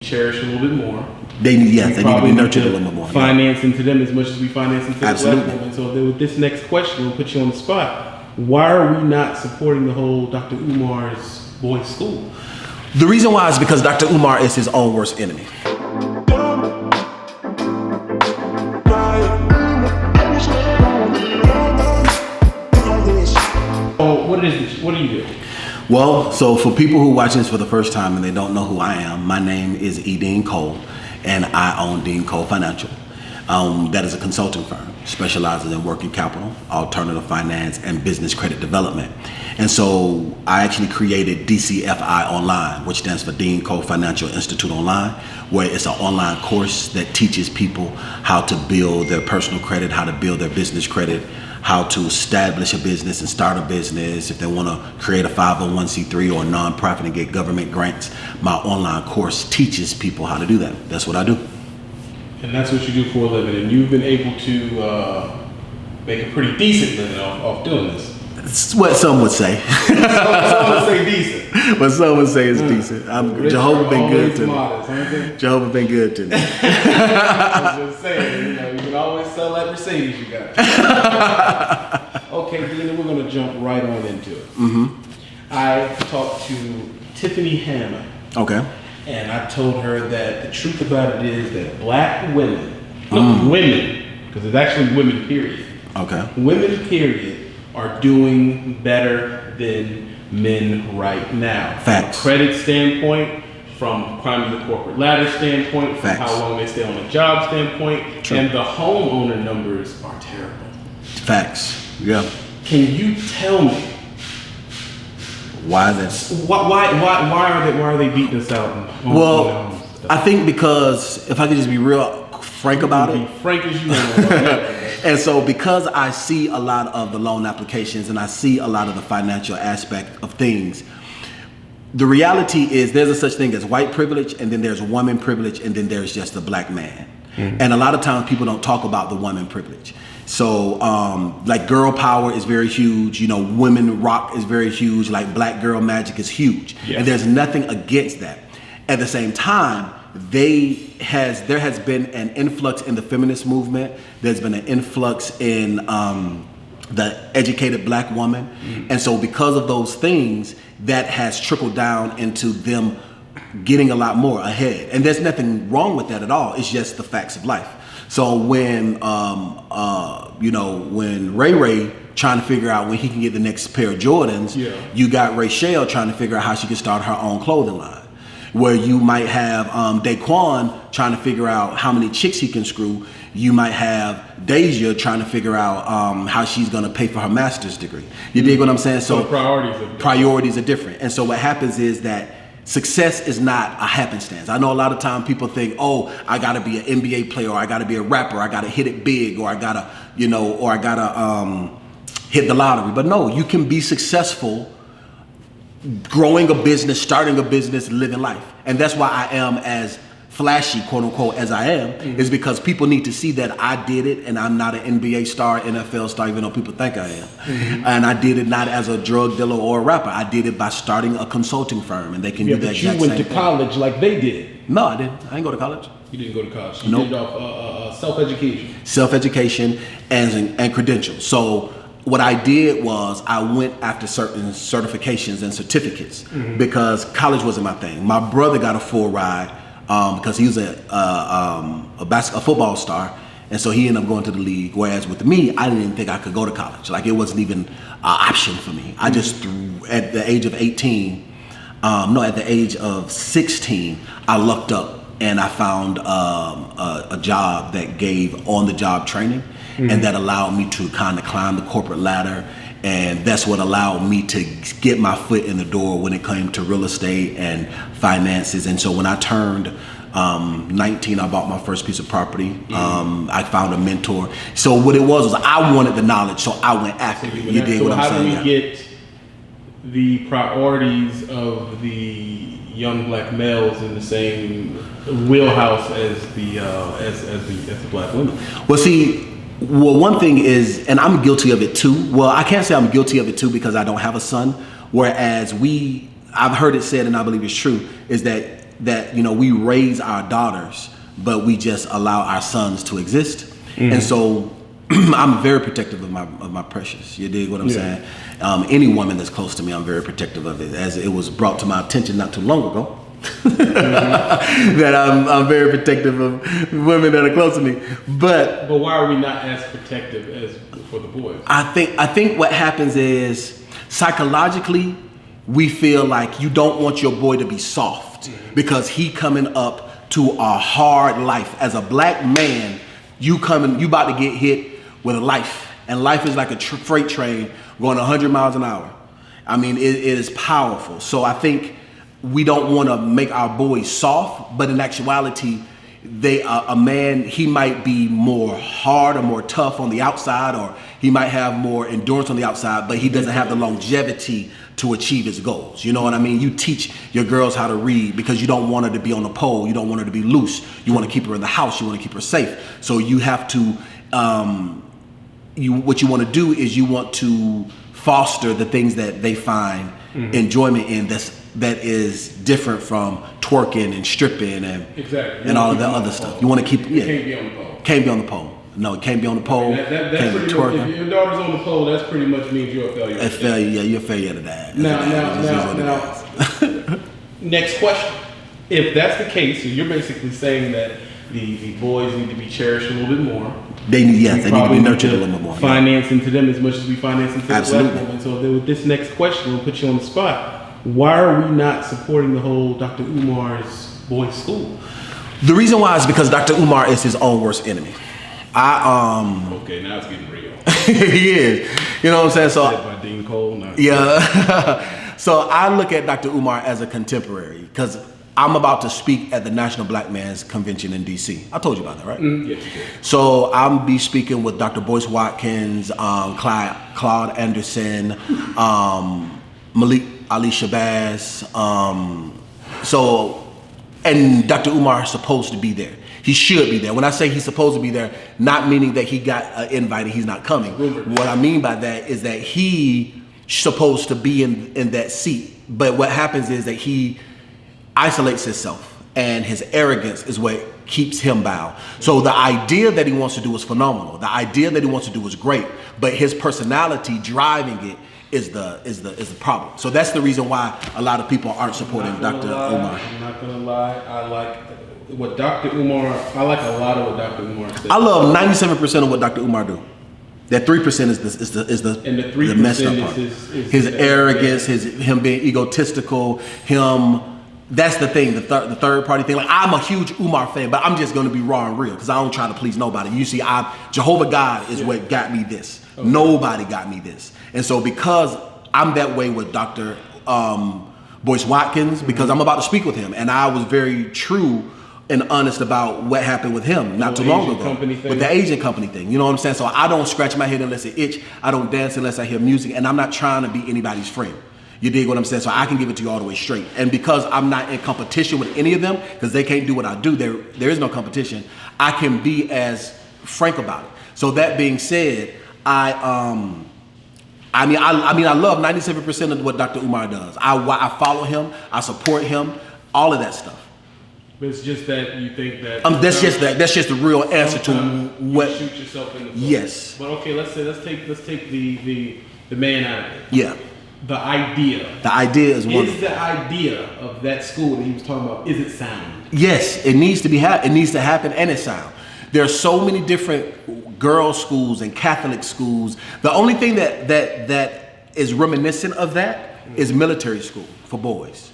cherished a little bit more. They need to be nurtured a little bit more. Finance into them as much as we finance into the Absolutely. black woman. So with this next question, we'll put you on the spot. Why are we not supporting the whole Dr. Umar's boys' school? The reason why is because Dr. Umar is his own worst enemy. Oh, what is this? What do you do? Well, so for people who watch this for the first time and they don't know who I am, my name is E.DeanCole, and I own E.DeanCole Financial. That is a consulting firm, specializes in working capital, alternative finance, and business credit development. And so I actually created DCFI Online, which stands for E.DeanCole Financial Institute Online, where it's an online course that teaches people how to build their personal credit, how to build their business credit, how to establish a business and start a business, if they want to create a 501c3 or a nonprofit and get government grants. My online course teaches people how to do that. That's what I do. And that's what you do for a living, and you've been able to make a pretty decent living off doing this. It's what some would say. Some would say decent. What some would say is decent. Jehovah been good to me. Modest, Jehovah been good to me. I was just saying, you can always sell that Mercedes you got. Okay, Dean, we're going to jump right on into it. Mm-hmm. I talked to Tiffany Hammer. Okay. And I told her that the truth about it is that black women, women, because it's actually women, period. Okay. Women, period, are doing better than men right now. Facts. From a credit standpoint, from climbing the corporate ladder standpoint, from Facts. how long they stay on the job standpoint, True. and the homeowner numbers are terrible. Facts. Yeah. Can you tell me why that's why are they beating us out? Well, I think because if I could just be real frank about it. Be frank as you know. And so because I see a lot of the loan applications and I see a lot of the financial aspect of things, the reality is there's a such thing as white privilege, and then there's woman privilege, and then there's just the black man. Mm-hmm. And a lot of times people don't talk about the woman privilege. So like girl power is very huge, women rock is very huge, like black girl magic is huge. Yes. And there's nothing against that. At the same time, there has been an influx in the feminist movement. There's been an influx in the educated black woman. Mm-hmm. And so because of those things, that has trickled down into them getting a lot more ahead. And there's nothing wrong with that at all. It's just the facts of life. So when when Ray trying to figure out when he can get the next pair of Jordans, you got Rachel trying to figure out how she can start her own clothing line. Where you might have Daquan trying to figure out how many chicks he can screw. You might have Deja trying to figure out how she's going to pay for her master's degree. You dig what I'm saying? So priorities are different. And so what happens is that success is not a happenstance. I know a lot of time people think, oh, I got to be an NBA player, or I got to be a rapper, I got to hit it big, or I got to, hit the lottery. But no, you can be successful growing a business, starting a business, living life. And that's why I am as flashy, quote unquote, as I am, is because people need to see that I did it, and I'm not an NBA star, NFL star, even though people think I am. Mm-hmm. And I did it not as a drug dealer or a rapper. I did it by starting a consulting firm, and they can do that exact same thing. You went to college like they did. No, I didn't. I didn't go to college. You didn't go to college. You nope. did it off self-education. Self-education and credentials. So what I did was I went after certain certifications and certificates because college wasn't my thing. My brother got a full ride because he was a football star, and so he ended up going to the league. Whereas with me, I didn't even think I could go to college. Like it wasn't even an option for me. I just at the age of 16, I lucked up and I found a job that gave on-the-job training. And that allowed me to kind of climb the corporate ladder, and that's what allowed me to get my foot in the door when it came to real estate and finances. And so when I turned 19, I bought my first piece of property. I found a mentor. So what it was I wanted the knowledge, so I went after it. You dig what I'm saying? How do we get the priorities of the young black males in the same wheelhouse as the black women? Well, one thing is, and I'm guilty of it too. Well, I can't say I'm guilty of it too because I don't have a son. Whereas I've heard it said, and I believe it's true, is that that we raise our daughters, but we just allow our sons to exist. And so I'm very protective of my precious. You dig what I'm saying? Any woman that's close to me, I'm very protective of it. As it was brought to my attention not too long ago, that I'm very protective of women that are close to me. But why are we not as protective as for the boys? I think what happens is psychologically we feel like you don't want your boy to be soft because he coming up to a hard life. As a black man, you about to get hit with a life, and life is like a freight train going 100 miles an hour. I mean, it is powerful. So I think we don't want to make our boys soft, but in actuality, a man, he might be more hard or more tough on the outside, or he might have more endurance on the outside, but he doesn't have the longevity to achieve his goals. You know what I mean? You teach your girls how to read because you don't want her to be on the pole. You don't want her to be loose. You want to keep her in the house. You want to keep her safe. So you have to, what you want to do is you want to foster the things that they find enjoyment in that is different from twerking and stripping and all of that other stuff. You want to keep, Can't be on the pole. Can't be on the pole. No, it can't be on the pole. That's can't be pretty twerking. much, if your daughter's on the pole, that's pretty much means you're a failure. A failure, yeah, you're a failure to dad. Now, next question. If that's the case, so you're basically saying that the boys need to be cherished a little bit more. They need to be nurtured a little bit more. Finance into them as much as we finance into the Absolutely. black woman. So with this next question, we'll put you on the spot. Why are we not supporting the whole Dr. Umar's boys' school? The reason why is because Dr. Umar is his own worst enemy. Okay, now it's getting real. He is. You know what I'm saying? So Said by E.DeanCole. yeah. So I look at Dr. Umar as a contemporary because I'm about to speak at the National Black Men's Convention in DC. I told you about that, right? Yes, you did. So I'll be speaking with Dr. Boyce Watkins, Claude Anderson, Malik Ali Shabazz. And Dr. Umar is supposed to be there. He should be there. When I say he's supposed to be there, not meaning that he got an invite and he's not coming. What I mean by that is that he's supposed to be in that seat. But what happens is that he isolates himself, and his arrogance is what keeps him bound. So the idea that he wants to do is phenomenal. The idea that he wants to do is great, but his personality driving it is the problem. So that's the reason why a lot of people aren't supporting Dr. Umar. I'm not gonna lie. I like what Dr. Umar. I like a lot of what Dr. Umar said. I love 97% of what Dr. Umar do. That 3% is the messed up part. His arrogance, him being egotistical, that's the thing, the third party thing. Like, I'm a huge Umar fan, but I'm just gonna be raw and real because I don't try to please nobody. You see, Jehovah God is what got me this. Okay. Nobody got me this. And so because I'm that way with Dr. Boyce Watkins, because I'm about to speak with him, and I was very true and honest about what happened with him not too long ago with the Asian company thing. You know what I'm saying? So I don't scratch my head unless it itch. I don't dance unless I hear music, and I'm not trying to be anybody's friend. You dig what I'm saying? So I can give it to you all the way straight. And because I'm not in competition with any of them, because they can't do what I do, there is no competition, I can be as frank about it. So that being said, I love 97% of what Dr. Umar does. I follow him, I support him, all of that stuff. But it's just that you think that that's just the real answer to what you shoot yourself in the foot. Yes. But okay, let's take the man out of it. Yeah. The idea. The idea is wonderful. Is the idea of that school that he was talking about, is it sound? Yes, it needs to be it needs to happen, and it's sound. There are so many different girls' schools and Catholic schools. The only thing that is reminiscent of that is military school for boys.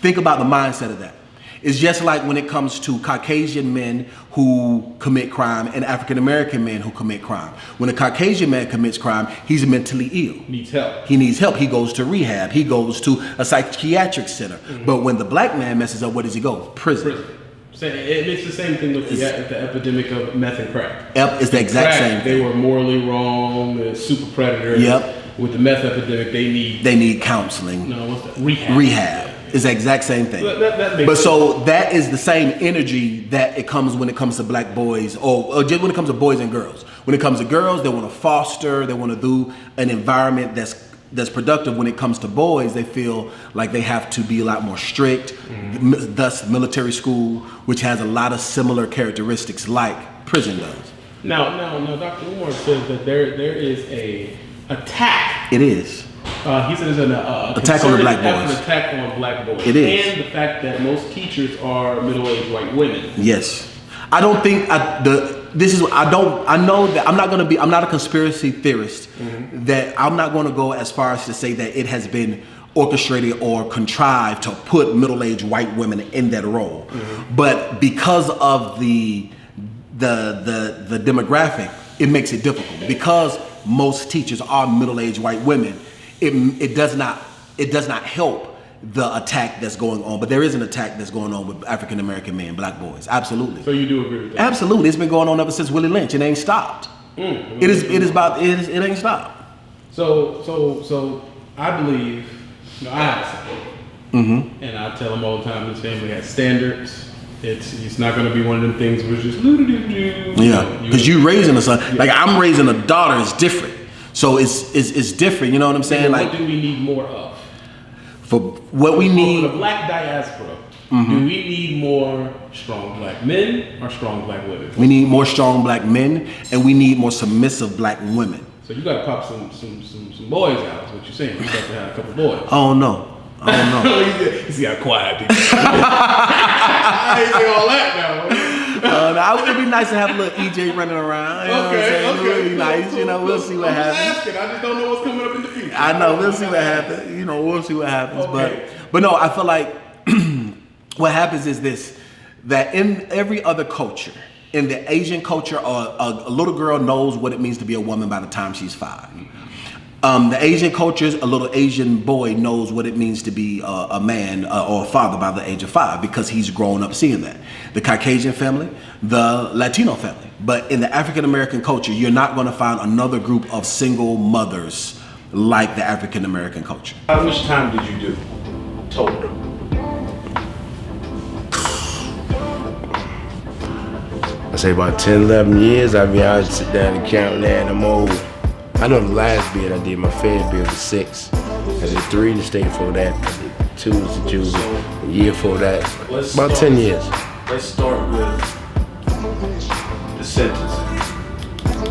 Think about the mindset of that. It's just like when it comes to Caucasian men who commit crime and African American men who commit crime. When a Caucasian man commits crime, he's mentally ill. Needs help. He needs help. He goes to rehab. He goes to a psychiatric center. But when the black man messes up, where does he go? Prison. It's the same thing with the epidemic of meth and crack. It's the exact same thing. They were morally wrong, super predators. Yep. With the meth epidemic, they need counseling. No, what's that? Rehab. Rehab. It's the exact same thing. That makes but sense. So that is the same energy that it comes when it comes to black boys, or just when it comes to boys and girls. When it comes to girls, they want to foster, they want to do an environment that's that's productive. When it comes to boys, they feel like they have to be a lot more strict. Thus, military school, which has a lot of similar characteristics like prison does. Now, Dr. Umar says that there is a attack. It is. He said there's an attack on the black boys. An attack on black boys. It is. And the fact that most teachers are middle-aged white women. Yes. I don't think I know that I'm not a conspiracy theorist, that I'm not going to go as far as to say that it has been orchestrated or contrived to put middle-aged white women in that role. But because of the demographic, it makes it difficult. Because most teachers are middle-aged white women, it does not help the attack that's going on. But there is an attack that's going on with African American men, black boys. Absolutely. So you do agree with that? Absolutely. It's been going on ever since Willie Lynch. It ain't stopped. It ain't stopped. So I believe, I have a son. And I tell him all the time, this family has standards. It's not going to be one of them things where it's just doo-doo-doo-doo. Yeah, because you raising a son. Like I'm raising a daughter is different. So it's different. You know what I'm saying? What do we need more of? For what we need, for the black diaspora, do we need more strong black men or strong black women? We need more strong black men, and we need more submissive black women. So you got to pop some boys out. Is what you're saying? You got to have a couple boys. Oh no. You see how quiet I ain't say all that now. It would be nice to have a little EJ running around. You know what I'm saying? It would be nice. Cool, we'll see what happens. I'm just asking. I just don't know what's coming up in the future. I know. We'll see what happens. We'll see what happens. Okay. But no, I feel like what happens is this: that in every other culture, in the Asian culture, a little girl knows what it means to be a woman by the time she's 5. The Asian cultures, a little Asian boy knows what it means to be a man or a father by the age of 5 because he's grown up seeing that. The Caucasian family, the Latino family. But in the African American culture, you're not going to find another group of single mothers like the African American culture. How much time did you do total? I say about 10, 11 years. I mean, I sit down and count that. I'm old. I know the last bid I did, my Fed bid was 6. I did 3 in the state for that. I did 2 as a junior, a year for that. About 10 years. Let's start with the sentencing.